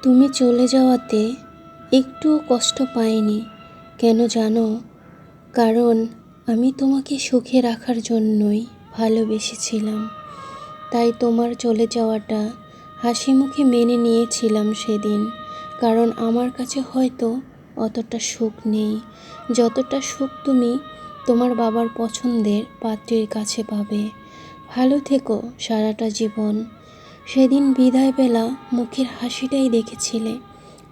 তুমি চলে যাওয়াতে একটুও কষ্ট পাইনি। কেন জানো? কারণ আমি তোমাকে সুখে রাখার জন্যই ভালোবেসেছিলাম। তাই তোমার চলে যাওয়াটা হাসি মুখে মেনে নিয়েছিলাম সেদিন। কারণ আমার কাছে হয়তো অতটা সুখ নেই, যতটা সুখ তুমি তোমার বাবার পছন্দের পাত্রীর কাছে পাবে। ভালো থেকো সারাটা জীবন। সেদিন বিদায় বেলা মুখের হাসিটাই দেখেছিলে,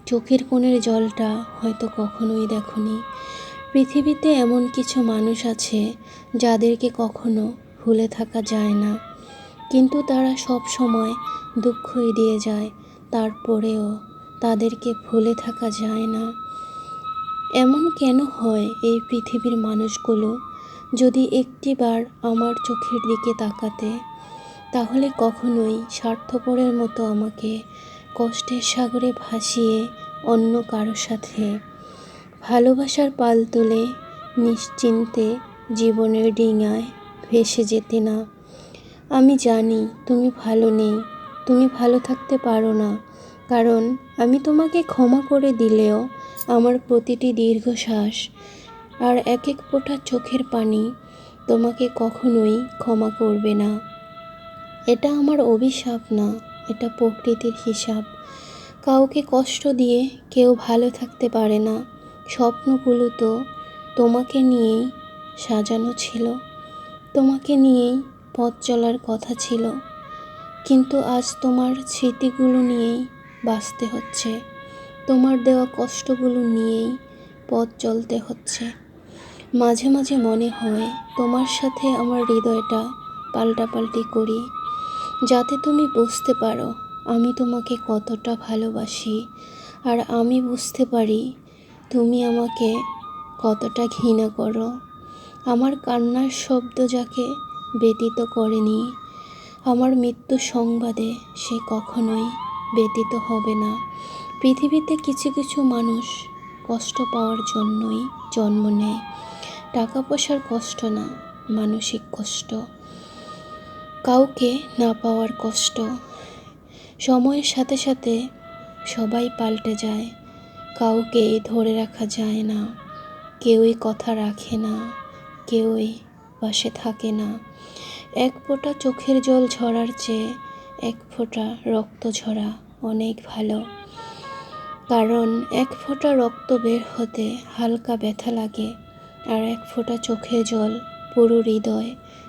চোখের কোণের জলটা হয়তো কখনোই দেখোনি। পৃথিবীতে এমন কিছু মানুষ আছে যাদেরকে কখনো ভুলে থাকা যায় না, কিন্তু তারা সব সময় দুঃখই দিয়ে যায়, তারপরেও তাদেরকে ভুলে থাকা যায় না। এমন কেন হয় এই পৃথিবীর মানুষগুলো? যদি একটিবার আমার চোখের দিকে তাকাতে, তাহলে কখনোই স্বার্থপরের মতো আমাকে কষ্টের সাগরে ভাসিয়ে অন্য কারো সাথে ভালোবাসার পাল তুলে নিশ্চিন্তে জীবনের ডিঙায় ভেসে যেতে না। আমি জানি তুমি ভালো নেই, তুমি ভালো থাকতে পারো না, কারণ আমি তোমাকে ক্ষমা করে দিলেও আমার প্রতিটি দীর্ঘশ্বাস আর এক এক ফোঁটা চোখের পানি তোমাকে কখনোই ক্ষমা করবে না। এটা আমার অভিশাপ না, এটা প্রকৃতির হিসাব। কাউকে কষ্ট দিয়ে কেউ ভালো থাকতে পারে না। স্বপ্নগুলো তো তোমাকে নিয়েই সাজানো ছিল, তোমাকে নিয়েই পথ চলার কথা ছিল, কিন্তু আজ তোমার স্মৃতিগুলো নিয়েই বাঁচতে হচ্ছে, তোমার দেওয়া কষ্টগুলো নিয়েই পথ চলতে হচ্ছে। মাঝে মাঝে মনে হয় তোমার সাথে আমার হৃদয়টা পাল্টাপাল্টি করি, যাতে তুমি বুঝতে পারো আমি তোমাকে কতটা ভালোবাসি, আর আমি বুঝতে পারি তুমি আমাকে কতটা ঘৃণা করো। আমার কান্নার শব্দ যাকে ব্যতীত করেনি, আমার মৃত্যু সংবাদে সে কখনোই ব্যতীত হবে না। পৃথিবীতে কিছু কিছু মানুষ কষ্ট পাওয়ার জন্যই জন্ম নেয়। টাকা পয়সার কষ্ট না, মানসিক কষ্ট, কাউকে না পাওয়ার কষ্ট। সময়ের সাথে সাথে সবাই পাল্টে যায়, কাউকে ধরে রাখা যায় না, কেউই কথা রাখে না, কেউই পাশে থাকে না। এক ফোঁটা চোখের জল ঝরার চেয়ে এক ফোঁটা রক্ত ঝরা অনেক ভালো। কারণ এক ফোঁটা রক্ত বের হতে হালকা ব্যথা লাগে, আর এক ফোঁটা চোখের জল পুরো হৃদয়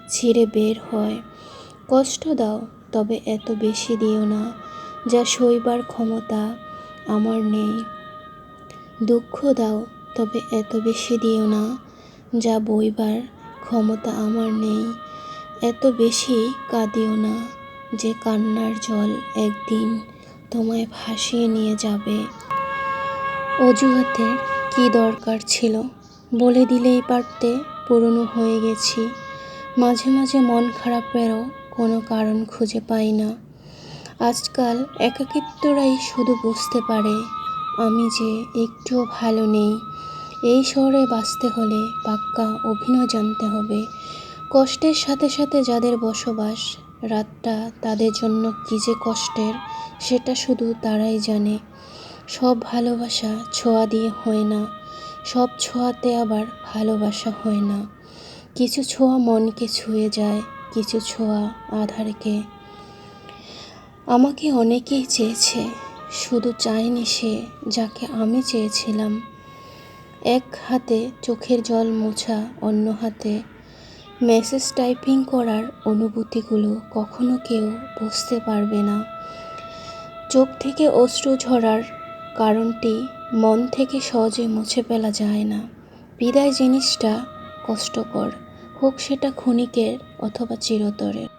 ছিঁড়ে বের হয়। কষ্ট দাও, তবে এত বেশি দিও না যা সইবার ক্ষমতা আমার নেই। দুঃখ দাও, তবে এত বেশি দিও না যা বইবার ক্ষমতা আমার নেই। এত বেশি কাঁদিও না যে কান্নার জল একদিন তোমায় ভাসিয়ে নিয়ে যাবে। অজুহাতের কি দরকার ছিল? বলে দিলেই পারতে পুরনো হয়ে গেছি। মাঝে মাঝে মন খারাপেরও কোনো কারণ খুঁজে পাই না। আজকাল একাকিত্বরাই শুধু বুঝতে পারে আমি যে একটুও ভালো নেই। এই শহরে বাঁচতে হলে পাক্কা অভিনয় জানতে হবে। কষ্টের সাথে সাথে যাদের বসবাস, রাতটা তাদের জন্য কী যে কষ্টের সেটা শুধু তারাই জানে। সব ভালোবাসা ছোঁয়া দিয়ে হয় না, সব ছোঁয়াতে আবার ভালোবাসা হয় না। কিছু ছোঁয়া মনকে ছুঁয়ে যায়, কিছু ছোঁয়া আধারকে। আমাকে অনেকেই চেয়েছে, শুধু চায়নি সে যাকে আমি চেয়েছিলাম। এক হাতে চোখের জল মোছা, অন্য হাতে মেসেজ টাইপিং করার অনুভূতিগুলো কখনো কেউ বুঝতে পারবে না। চোখ থেকে অশ্রু ঝরার কারণটি মন থেকে সহজে মুছে ফেলা যায় না। বিদায় জিনিসটা কষ্টকর, হোক সেটা ক্ষণিকের অথবা চিরতরের।